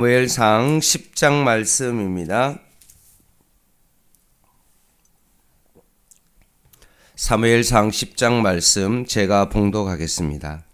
사무엘상 10장 말씀입니다. 사무엘상 10장 말씀 제가 봉독하겠습니다.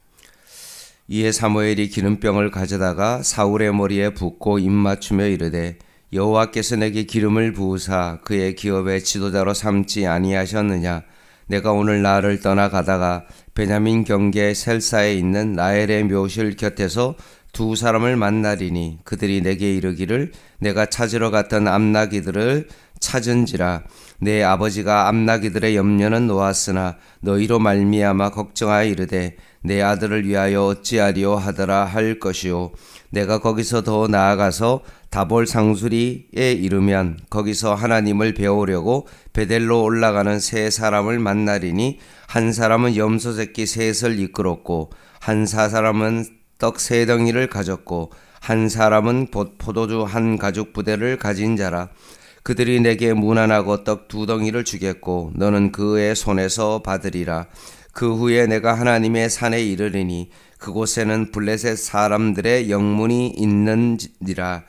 이에 사무엘이 기름병을 가져다가 사울의 머리에 붓고 입맞추며 이르되 여호와께서 내게 기름을 부으사 그의 기업의 지도자로 삼지 아니하셨느냐. 내가 오늘 나를 떠나가다가 베냐민 경계 셀사에 있는 라헬의 묘실 곁에서 두 사람을 만나리니 그들이 내게 이르기를 내가 찾으러 갔던 암나기들을 찾은지라. 내 아버지가 암나기들의 염려는 놓았으나 너희로 말미암아 걱정하여 이르되 내 아들을 위하여 어찌하리요 하더라 할 것이요. 내가 거기서 더 나아가서 다볼 상수리에 이르면 거기서 하나님을 배우려고 베델로 올라가는 세 사람을 만나리니 한 사람은 염소 새끼 셋을 이끌었고 한 사람은 떡 세 덩이를 가졌고 한 사람은 포도주 한 가죽 부대를 가진 자라. 그들이 내게 무난하고 떡 두 덩이를 주겠고 너는 그의 손에서 받으리라. 그 후에 내가 하나님의 산에 이르리니 그곳에는 블레셋 사람들의 영문이 있는지라.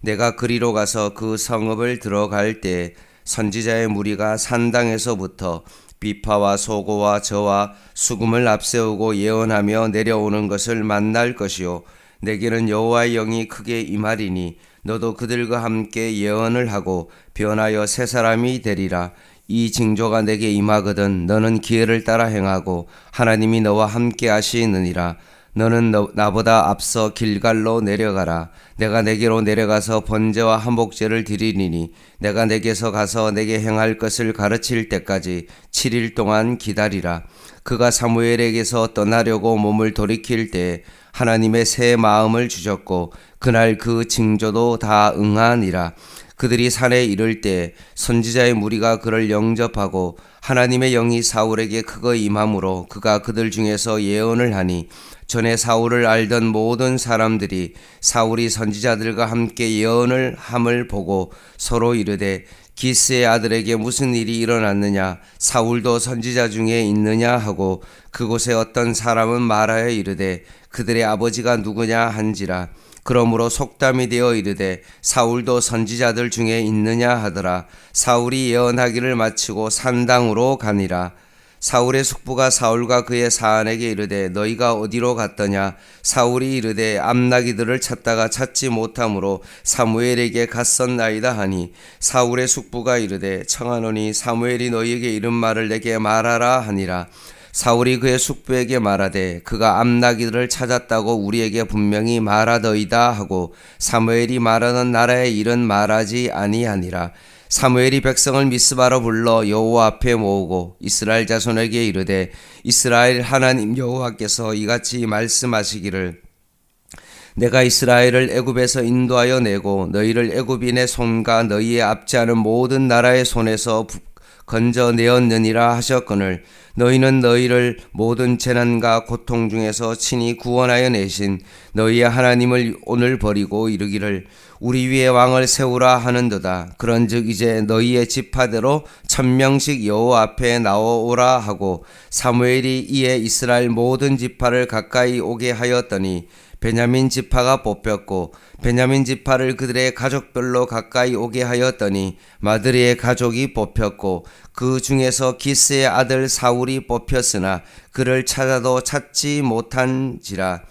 내가 그리로 가서 그 성읍을 들어갈 때 선지자의 무리가 산당에서부터 비파와 소고와 저와 수금을 앞세우고 예언하며 내려오는 것을 만날 것이요. 내게는 여호와의 영이 크게 임하리니 너도 그들과 함께 예언을 하고 변하여 새 사람이 되리라. 이 징조가 내게 임하거든 너는 기회를 따라 행하고 하나님이 너와 함께 하시느니라. 너는 나보다 앞서 길갈로 내려가라. 내가 내게로 내려가서 번제와 한복제를 드리리니 내가 내게서 가서 내게 행할 것을 가르칠 때까지 7일 동안 기다리라. 그가 사무엘에게서 떠나려고 몸을 돌이킬 때 하나님의 새 마음을 주셨고 그날 그 징조도 다 응하니라. 그들이 산에 이를 때 선지자의 무리가 그를 영접하고 하나님의 영이 사울에게 크게 임함으로 그가 그들 중에서 예언을 하니 전에 사울을 알던 모든 사람들이 사울이 선지자들과 함께 예언을 함을 보고 서로 이르되 기스의 아들에게 무슨 일이 일어났느냐. 사울도 선지자 중에 있느냐 하고 그곳에 어떤 사람은 말하여 이르되 그들의 아버지가 누구냐 한지라. 그러므로 속담이 되어 이르되 사울도 선지자들 중에 있느냐 하더라. 사울이 예언하기를 마치고 산당으로 가니라. 사울의 숙부가 사울과 그의 사안에게 이르되 너희가 어디로 갔더냐. 사울이 이르되 암나기들을 찾다가 찾지 못하므로 사무엘에게 갔었나이다 하니 사울의 숙부가 이르되 청하노니 사무엘이 너희에게 이른 말을 내게 말하라 하니라. 사울이 그의 숙부에게 말하되 그가 암나기들을 찾았다고 우리에게 분명히 말하더이다 하고 사무엘이 말하는 나라의 일은 말하지 아니하니라. 사무엘이 백성을 미스바로 불러 여호와 앞에 모으고 이스라엘 자손에게 이르되 이스라엘 하나님 여호와께서 이같이 말씀하시기를 내가 이스라엘을 애굽에서 인도하여 내고 너희를 애굽인의 손과 너희의 압제하는 모든 나라의 손에서 건져내었느니라 하셨거늘 너희는 너희를 모든 재난과 고통 중에서 친히 구원하여 내신 너희의 하나님을 오늘 버리고 이르기를 우리 위에 왕을 세우라 하는도다. 그런즉 이제 너희의 지파대로 1000명씩 여호와 앞에 나오라 하고 사무엘이 이에 이스라엘 모든 지파를 가까이 오게 하였더니 베냐민 지파가 뽑혔고 베냐민 지파를 그들의 가족별로 가까이 오게 하였더니 마드리의 가족이 뽑혔고 그 중에서 기스의 아들 사울이 뽑혔으나 그를 찾아도 찾지 못한지라.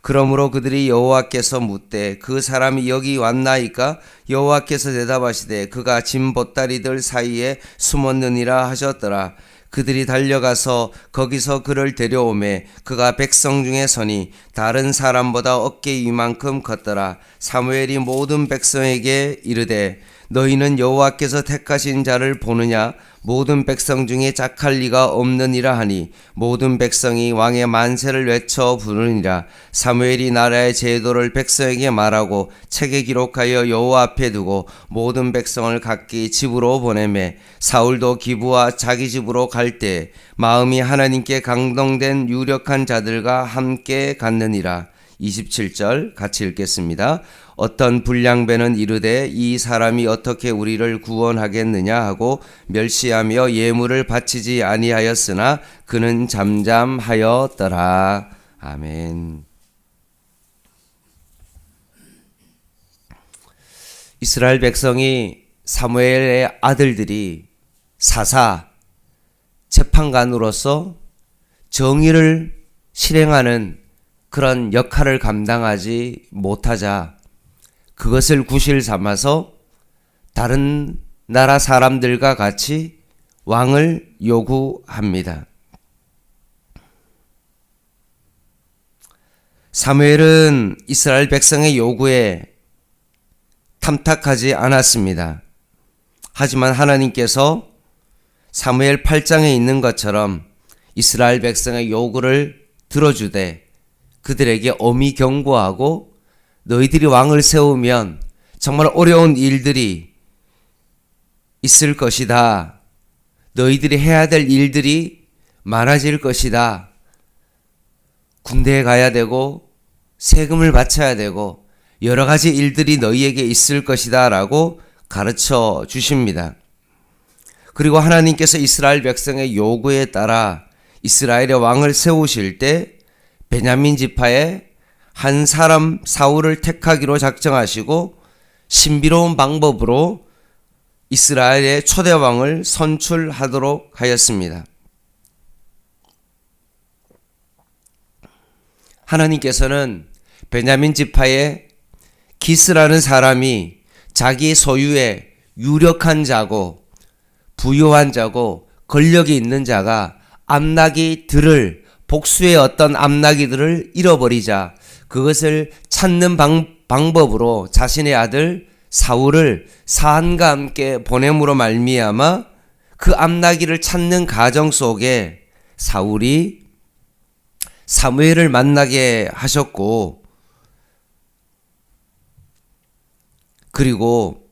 그러므로 그들이 여호와께서 묻되 그 사람이 여기 왔나이까. 여호와께서 대답하시되 그가 짐 보따리들 사이에 숨었느니라 하셨더라. 그들이 달려가서 거기서 그를 데려오매 그가 백성 중에 서니 다른 사람보다 어깨 위만큼 컸더라. 사무엘이 모든 백성에게 이르되 너희는 여호와께서 택하신 자를 보느냐. 모든 백성 중에 작할 리가 없느니라 하니 모든 백성이 왕의 만세를 외쳐 부르니라. 사무엘이 나라의 제도를 백성에게 말하고 책에 기록하여 여호와 앞에 두고 모든 백성을 각기 집으로 보내매 사울도 기브와 자기 집으로 갈 때 마음이 하나님께 강동된 유력한 자들과 함께 갔느니라. 27절 같이 읽겠습니다. 어떤 불량배는 이르되 이 사람이 어떻게 우리를 구원하겠느냐 하고 멸시하며 예물을 바치지 아니하였으나 그는 잠잠하였더라. 아멘. 이스라엘 백성이 사무엘의 아들들이 사사, 재판관으로서 정의를 실행하는 그런 역할을 감당하지 못하자 그것을 구실 삼아서 다른 나라 사람들과 같이 왕을 요구합니다. 사무엘은 이스라엘 백성의 요구에 탐탁하지 않았습니다. 하지만 하나님께서 사무엘 8장에 있는 것처럼 이스라엘 백성의 요구를 들어주되 그들에게 엄히 경고하고 너희들이 왕을 세우면 정말 어려운 일들이 있을 것이다. 너희들이 해야 될 일들이 많아질 것이다. 군대에 가야 되고 세금을 바쳐야 되고 여러 가지 일들이 너희에게 있을 것이다 라고 가르쳐 주십니다. 그리고 하나님께서 이스라엘 백성의 요구에 따라 이스라엘의 왕을 세우실 때 베냐민 지파의 한 사람 사울을 택하기로 작정하시고 신비로운 방법으로 이스라엘의 초대 왕을 선출하도록 하였습니다. 하나님께서는 베냐민 지파의 기스라는 사람이 자기 소유의 유력한 자고 부유한 자고 권력이 있는 자가 암나기들을 복수의 어떤 암나기들을 잃어버리자 그것을 찾는 방법으로 자신의 아들 사울을 사한과 함께 보냄으로 말미암아 그 암나기를 찾는 과정 속에 사울이 사무엘을 만나게 하셨고 그리고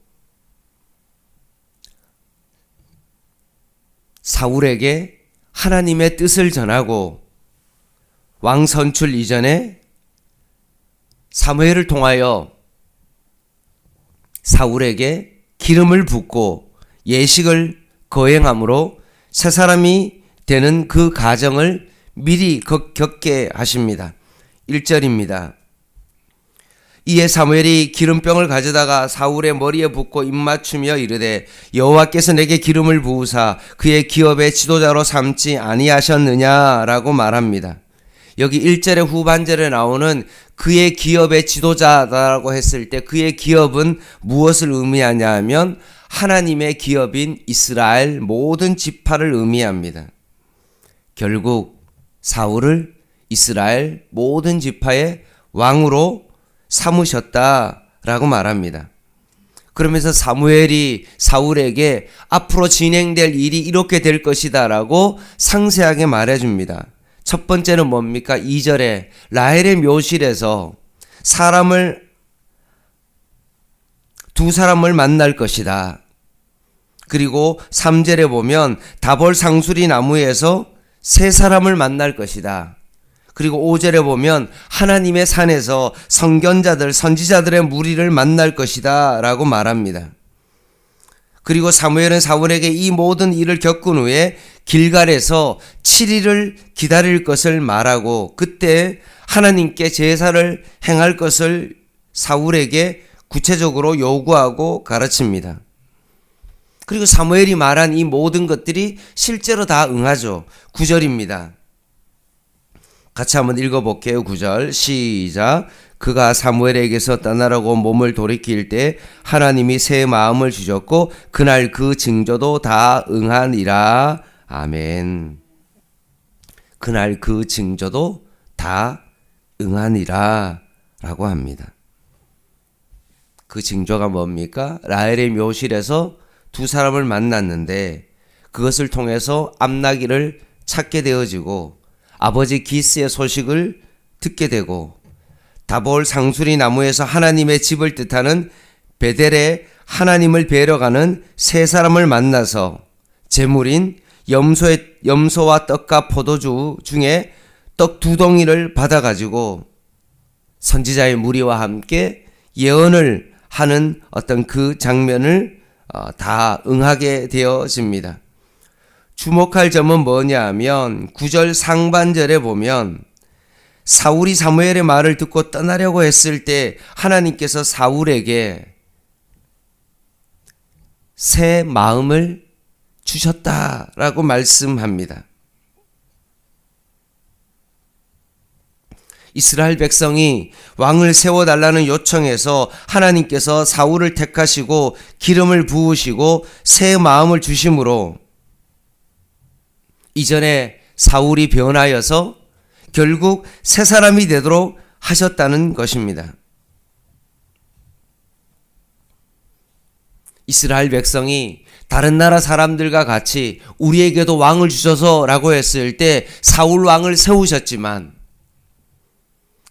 사울에게 하나님의 뜻을 전하고 왕 선출 이전에 사무엘을 통하여 사울에게 기름을 붓고 예식을 거행함으로 새 사람이 되는 그 과정을 미리 겪게 하십니다. 1절입니다. 이에 사무엘이 기름병을 가져다가 사울의 머리에 붓고 입맞추며 이르되 여호와께서 내게 기름을 부으사 그의 기업의 지도자로 삼지 아니하셨느냐라고 말합니다. 여기 1절의 후반절에 나오는 그의 기업의 지도자라고 했을 때 그의 기업은 무엇을 의미하냐 하면 하나님의 기업인 이스라엘 모든 지파를 의미합니다. 결국 사울을 이스라엘 모든 지파의 왕으로 삼으셨다라고 말합니다. 그러면서 사무엘이 사울에게 앞으로 진행될 일이 이렇게 될 것이다 라고 상세하게 말해줍니다. 첫 번째는 뭡니까? 2절에 라헬의 묘실에서 두 사람을 만날 것이다. 그리고 3절에 보면 다볼 상수리 나무에서 세 사람을 만날 것이다. 그리고 5절에 보면 하나님의 산에서 선견자들, 선지자들의 무리를 만날 것이다 라고 말합니다. 그리고 사무엘은 사울에게 이 모든 일을 겪은 후에 길갈에서 7일을 기다릴 것을 말하고 그때 하나님께 제사를 행할 것을 사울에게 구체적으로 요구하고 가르칩니다. 그리고 사무엘이 말한 이 모든 것들이 실제로 다 응하죠. 9절입니다. 같이 한번 읽어볼게요. 9절 시작. 그가 사무엘에게서 떠나라고 몸을 돌이킬 때 하나님이 새 마음을 주셨고 그날 그 징조도 다 응하니라. 아멘. 그날 그 징조도 다 응하니라 라고 합니다. 그 징조가 뭡니까? 라헬의 묘실에서 두 사람을 만났는데 그것을 통해서 암나기를 찾게 되어지고 아버지 기스의 소식을 듣게 되고 다볼 상수리 나무에서 하나님의 집을 뜻하는 베델에 하나님을 뵈러 가는 세 사람을 만나서 제물인 염소와 떡과 포도주 중에 떡 2덩이를 받아가지고 선지자의 무리와 함께 예언을 하는 어떤 그 장면을 다 응하게 되어집니다. 주목할 점은 뭐냐 하면 9절 상반절에 보면 사울이 사무엘의 말을 듣고 떠나려고 했을 때 하나님께서 사울에게 새 마음을 주셨다라고 말씀합니다. 이스라엘 백성이 왕을 세워달라는 요청에서 하나님께서 사울을 택하시고 기름을 부으시고 새 마음을 주심으로 이전에 사울이 변하여서 결국 새 사람이 되도록 하셨다는 것입니다. 이스라엘 백성이 다른 나라 사람들과 같이 우리에게도 왕을 주셔서 라고 했을 때 사울 왕을 세우셨지만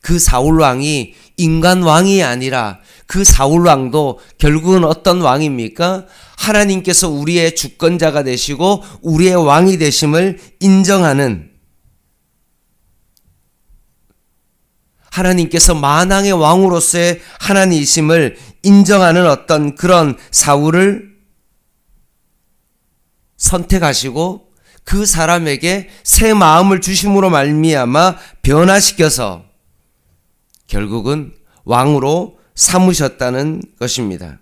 그 사울 왕이 인간 왕이 아니라 그 사울 왕도 결국은 어떤 왕입니까? 하나님께서 우리의 주권자가 되시고 우리의 왕이 되심을 인정하는, 하나님께서 만왕의 왕으로서의 하나님이심을 인정하는 어떤 그런 사울을 선택하시고 그 사람에게 새 마음을 주심으로 말미암아 변화시켜서 결국은 왕으로 삼으셨다는 것입니다.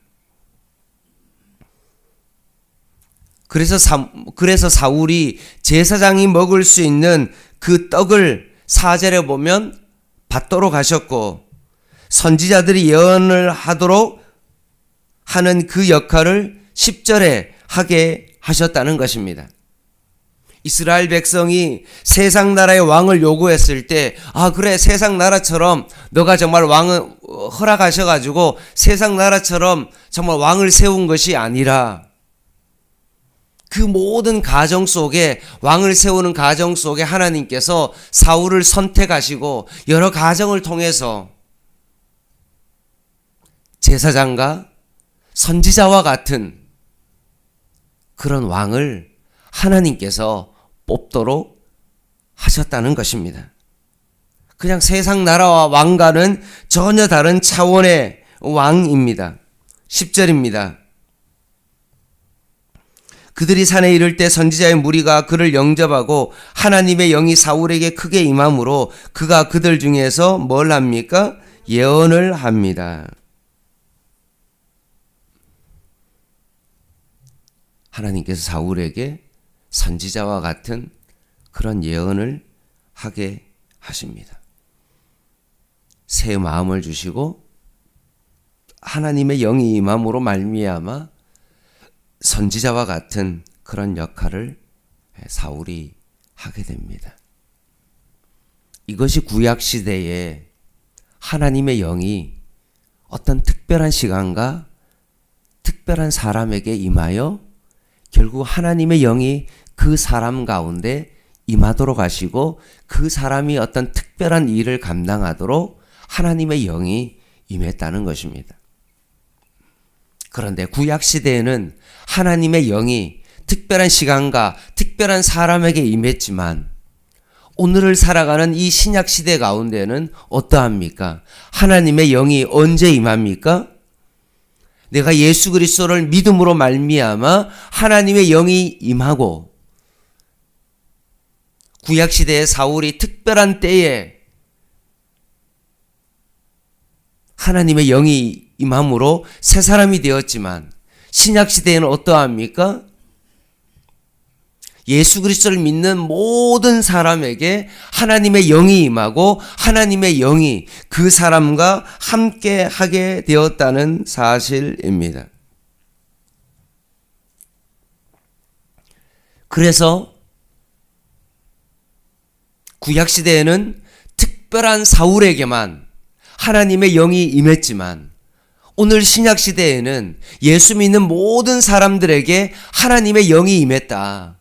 그래서 사울이 제사장이 먹을 수 있는 그 떡을 4절에 보면 받도록 하셨고 선지자들이 예언을 하도록 하는 그 역할을 10절에 하게 하셨다는 것입니다. 이스라엘 백성이 세상 나라의 왕을 요구했을 때, 그래, 세상 나라처럼 너가 정말 왕을 허락하셔가지고 세상 나라처럼 정말 왕을 세운 것이 아니라 그 모든 가정 속에, 왕을 세우는 가정 속에 하나님께서 사울을 선택하시고 여러 가정을 통해서 제사장과 선지자와 같은 그런 왕을 하나님께서 뽑도록 하셨다는 것입니다. 그냥 세상 나라와 왕과는 전혀 다른 차원의 왕입니다. 10절입니다. 그들이 산에 이를 때 선지자의 무리가 그를 영접하고 하나님의 영이 사울에게 크게 임함으로 그가 그들 중에서 뭘 합니까? 예언을 합니다. 하나님께서 사울에게 선지자와 같은 그런 예언을 하게 하십니다. 새 마음을 주시고 하나님의 영이 임함으로 말미암아 선지자와 같은 그런 역할을 사울이 하게 됩니다. 이것이 구약시대에 하나님의 영이 어떤 특별한 시간과 특별한 사람에게 임하여 결국 하나님의 영이 그 사람 가운데 임하도록 하시고 그 사람이 어떤 특별한 일을 감당하도록 하나님의 영이 임했다는 것입니다. 그런데 구약시대에는 하나님의 영이 특별한 시간과 특별한 사람에게 임했지만 오늘을 살아가는 이 신약시대 가운데는 어떠합니까? 하나님의 영이 언제 임합니까? 내가 예수 그리스도를 믿음으로 말미암아 하나님의 영이 임하고 구약시대의 사울이 특별한 때에 하나님의 영이 임함으로 새 사람이 되었지만 신약시대에는 어떠합니까? 예수 그리스도를 믿는 모든 사람에게 하나님의 영이 임하고 하나님의 영이 그 사람과 함께 하게 되었다는 사실입니다. 그래서 구약시대에는 특별한 사울에게만 하나님의 영이 임했지만 오늘 신약시대에는 예수 믿는 모든 사람들에게 하나님의 영이 임했다.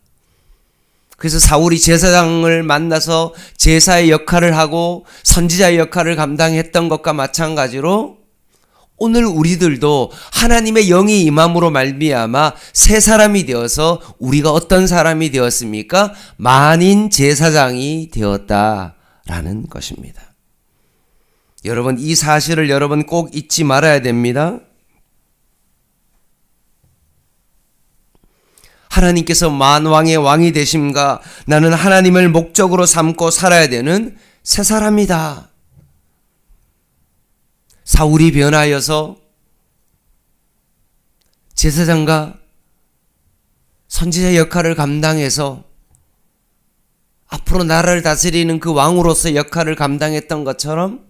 그래서 사울이 제사장을 만나서 제사의 역할을 하고 선지자의 역할을 감당했던 것과 마찬가지로 오늘 우리들도 하나님의 영이 임함으로 말미암아 새 사람이 되어서 우리가 어떤 사람이 되었습니까? 만인 제사장이 되었다라는 것입니다. 여러분, 이 사실을 여러분 꼭 잊지 말아야 됩니다. 하나님께서 만왕의 왕이 되심과 나는 하나님을 목적으로 삼고 살아야 되는 새 사람이다. 사울이 변하여서 제사장과 선지자 역할을 감당해서 앞으로 나라를 다스리는 그 왕으로서 역할을 감당했던 것처럼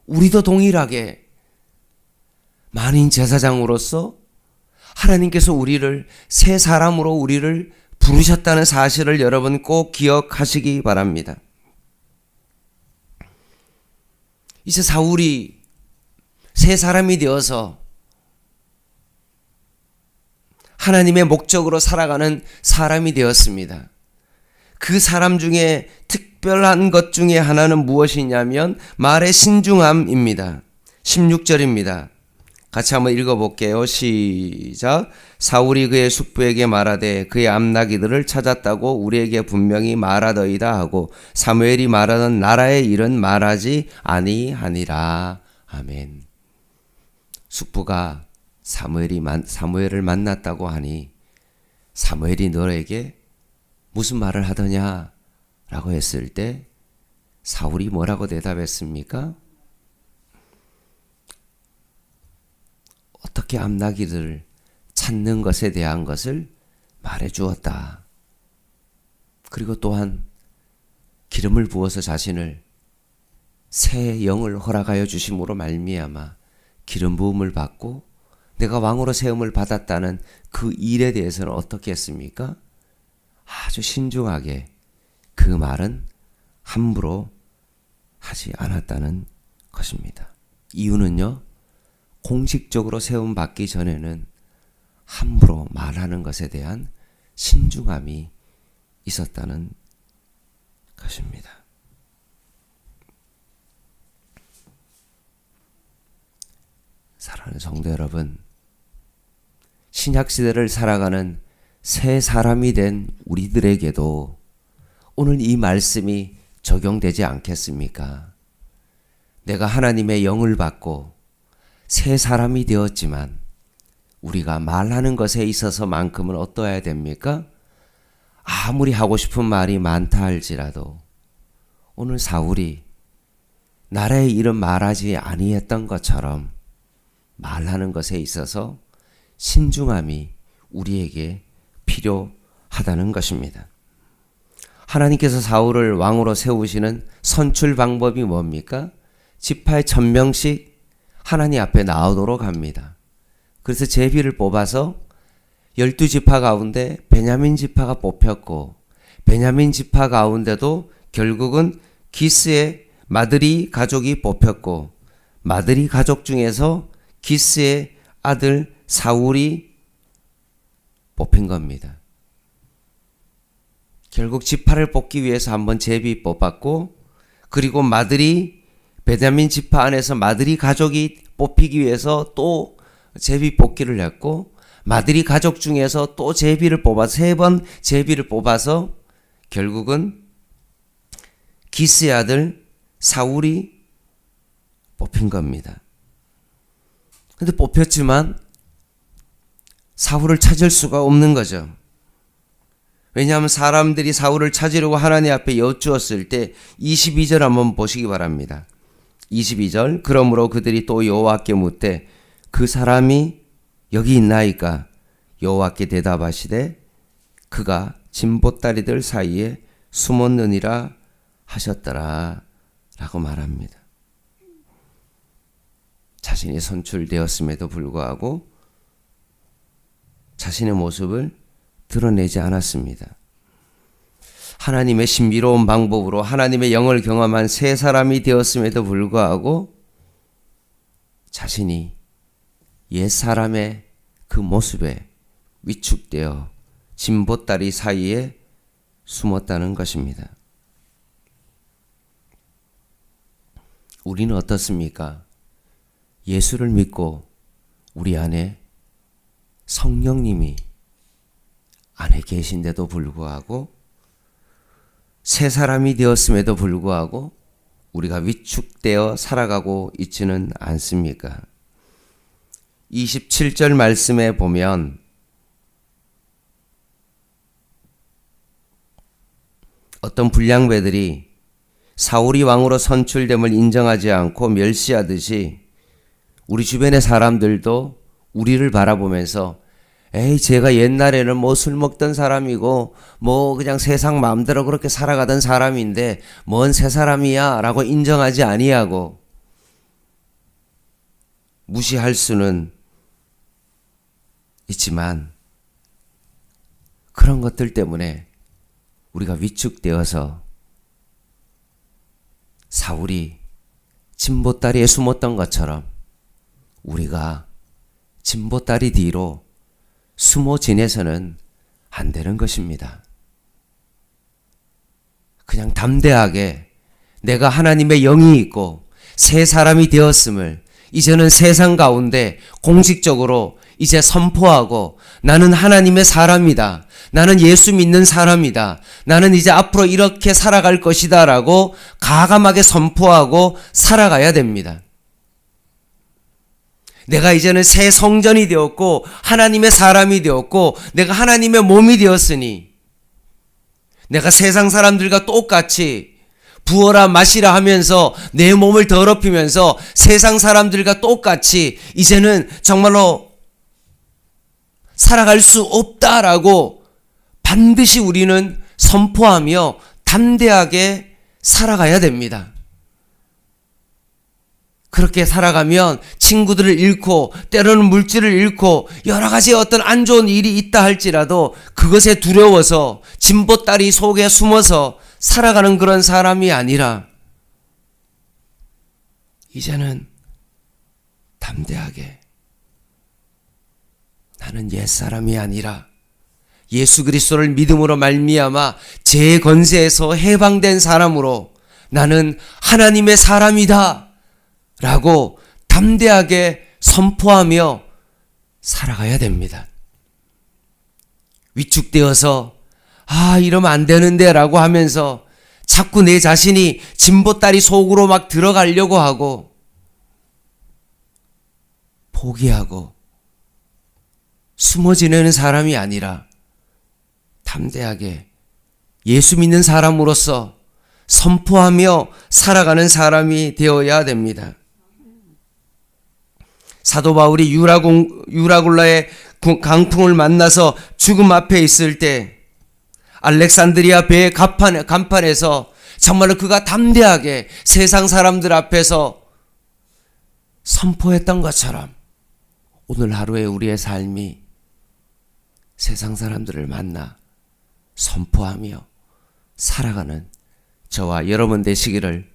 우리도 동일하게 만인 제사장으로서 하나님께서 우리를 새 사람으로 우리를 부르셨다는 사실을 여러분 꼭 기억하시기 바랍니다. 이제 사울이 새 사람이 되어서 하나님의 목적으로 살아가는 사람이 되었습니다. 그 사람 중에 특별한 것 중에 하나는 무엇이냐면 말의 신중함입니다. 16절입니다. 같이 한번 읽어볼게요. 시작. 사울이 그의 숙부에게 말하되 그의 암나기들을 찾았다고 우리에게 분명히 말하더이다 하고 사무엘이 말하던 나라의 일은 말하지 아니하니라. 아멘. 숙부가 사무엘을 만났다고 하니 사무엘이 너에게 무슨 말을 하더냐 라고 했을 때 사울이 뭐라고 대답했습니까? 어떻게 암나기들을 찾는 것에 대한 것을 말해 주었다. 그리고 또한 기름을 부어서 자신을 새 영을 허락하여 주심으로 말미암아 기름 부음을 받고 내가 왕으로 세움을 받았다는 그 일에 대해서는 어떻게 했습니까? 아주 신중하게 그 말은 함부로 하지 않았다는 것입니다. 이유는요, 공식적으로 세움 받기 전에는 함부로 말하는 것에 대한 신중함이 있었다는 것입니다. 사랑하는 성도 여러분, 신약시대를 살아가는 새 사람이 된 우리들에게도 오늘 이 말씀이 적용되지 않겠습니까? 내가 하나님의 영을 받고 새 사람이 되었지만 우리가 말하는 것에 있어서만큼은 어떠해야 됩니까? 아무리 하고 싶은 말이 많다 할지라도 오늘 사울이 나라의 일은 말하지 아니했던 것처럼 말하는 것에 있어서 신중함이 우리에게 필요하다는 것입니다. 하나님께서 사울을 왕으로 세우시는 선출 방법이 뭡니까? 지파의 1000명씩 하나님 앞에 나오도록 합니다. 그래서 제비를 뽑아서 12지파 가운데 베냐민 지파가 뽑혔고 베냐민 지파 가운데도 결국은 기스의 마드리 가족이 뽑혔고 마드리 가족 중에서 기스의 아들 사울이 뽑힌 겁니다. 결국 지파를 뽑기 위해서 한번 제비 뽑았고 그리고 마드리 베냐민 지파 안에서 마드리 가족이 뽑히기 위해서 또 제비 뽑기를 했고 마드리 가족 중에서 또 제비를 뽑아서 3번 제비를 뽑아서 결국은 기스의 아들 사울이 뽑힌 겁니다. 근데 뽑혔지만 사울을 찾을 수가 없는 거죠. 왜냐하면 사람들이 사울을 찾으려고 하나님 앞에 여쭈었을 때 22절 한번 보시기 바랍니다. 22절 그러므로 그들이 또 여호와께 묻되 그 사람이 여기 있나이까? 여호와께 대답하시되 그가 진보다리들 사이에 숨었느니라 하셨더라 라고 말합니다. 자신이 선출되었음에도 불구하고 자신의 모습을 드러내지 않았습니다. 하나님의 신비로운 방법으로 하나님의 영을 경험한 새 사람이 되었음에도 불구하고 자신이 옛 사람의 그 모습에 위축되어 진보다리 사이에 숨었다는 것입니다. 우리는 어떻습니까? 예수를 믿고 우리 안에 성령님이 안에 계신데도 불구하고 새 사람이 되었음에도 불구하고 우리가 위축되어 살아가고 있지는 않습니까? 27절 말씀에 보면 어떤 불량배들이 사울이 왕으로 선출됨을 인정하지 않고 멸시하듯이 우리 주변의 사람들도 우리를 바라보면서 에이, 제가 옛날에는 뭐 술 먹던 사람이고 뭐 그냥 세상 마음대로 그렇게 살아가던 사람인데 뭔 새 사람이야 라고 인정하지 아니하고 무시할 수는 있지만 그런 것들 때문에 우리가 위축되어서 사울이 진보다리에 숨었던 것처럼 우리가 진보다리 뒤로 숨어 지내서는 안 되는 것입니다. 그냥 담대하게 내가 하나님의 영이 있고 새 사람이 되었음을 이제는 세상 가운데 공식적으로 이제 선포하고 나는 하나님의 사람이다. 나는 예수 믿는 사람이다. 나는 이제 앞으로 이렇게 살아갈 것이다 라고 가감하게 선포하고 살아가야 됩니다. 내가 이제는 새 성전이 되었고 하나님의 사람이 되었고 내가 하나님의 몸이 되었으니 내가 세상 사람들과 똑같이 부어라 마시라 하면서 내 몸을 더럽히면서 세상 사람들과 똑같이 이제는 정말로 살아갈 수 없다라고 반드시 우리는 선포하며 담대하게 살아가야 됩니다. 그렇게 살아가면 친구들을 잃고 때로는 물질을 잃고 여러 가지 어떤 안 좋은 일이 있다 할지라도 그것에 두려워서 진보다리 속에 숨어서 살아가는 그런 사람이 아니라 이제는 담대하게 나는 옛사람이 아니라 예수 그리스도를 믿음으로 말미암아 죄의 권세에서 해방된 사람으로 나는 하나님의 사람이다 라고 담대하게 선포하며 살아가야 됩니다. 위축되어서 이러면 안 되는데 라고 하면서 자꾸 내 자신이 진보다리 속으로 막 들어가려고 하고 포기하고 숨어 지내는 사람이 아니라 담대하게 예수 믿는 사람으로서 선포하며 살아가는 사람이 되어야 됩니다. 사도 바울이 유라굴라의 강풍을 만나서 죽음 앞에 있을 때 알렉산드리아 배의 간판에서 정말로 그가 담대하게 세상 사람들 앞에서 선포했던 것처럼 오늘 하루에 우리의 삶이 세상 사람들을 만나 선포하며 살아가는 저와 여러분 되시기를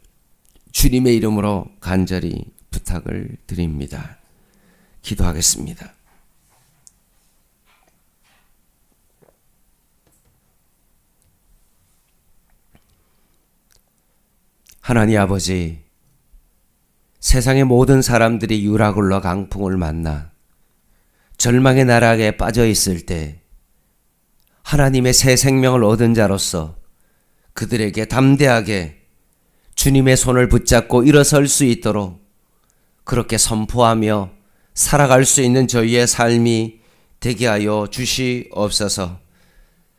주님의 이름으로 간절히 부탁을 드립니다. 기도하겠습니다. 하나님 아버지, 세상의 모든 사람들이 유라굴라 강풍을 만나 절망의 나락에 빠져 있을 때 하나님의 새 생명을 얻은 자로서 그들에게 담대하게 주님의 손을 붙잡고 일어설 수 있도록 그렇게 선포하며 살아갈 수 있는 저희의 삶이 되게 하여 주시옵소서.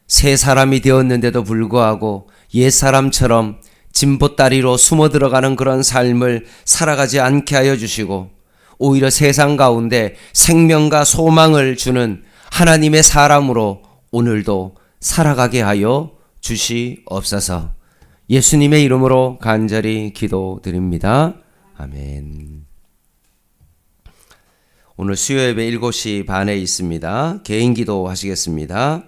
새 사람이 되었는데도 불구하고 옛 사람처럼 진보다리로 숨어 들어가는 그런 삶을 살아가지 않게 하여 주시고 오히려 세상 가운데 생명과 소망을 주는 하나님의 사람으로 오늘도 살아가게 하여 주시옵소서. 예수님의 이름으로 간절히 기도드립니다. 아멘. 오늘 수요예배 7시 반에 있습니다. 개인 기도 하시겠습니다.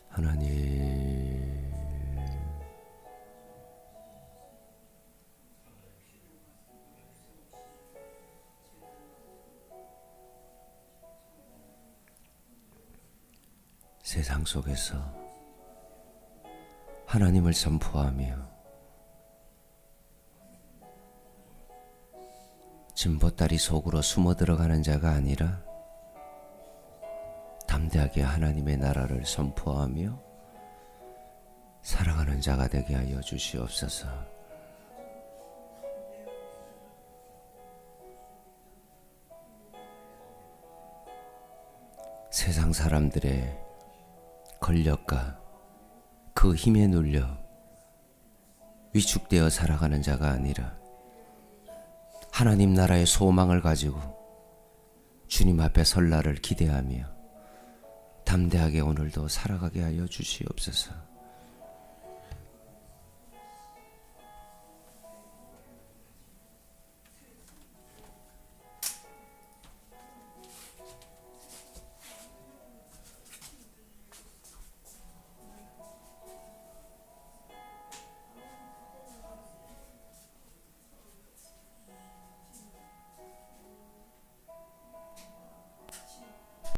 하나님, 세상 속에서 하나님을 선포하며 진보다리 속으로 숨어 들어가는 자가 아니라 담대하게 하나님의 나라를 선포하며 살아가는 살아가는 자가 되게 하여 주시옵소서. 세상 사람들의 권력과 그 힘에 눌려 위축되어 살아가는 자가 아니라 하나님 나라의 소망을 가지고 주님 앞에 설 날을 기대하며 담대하게 오늘도 살아가게 하여 주시옵소서.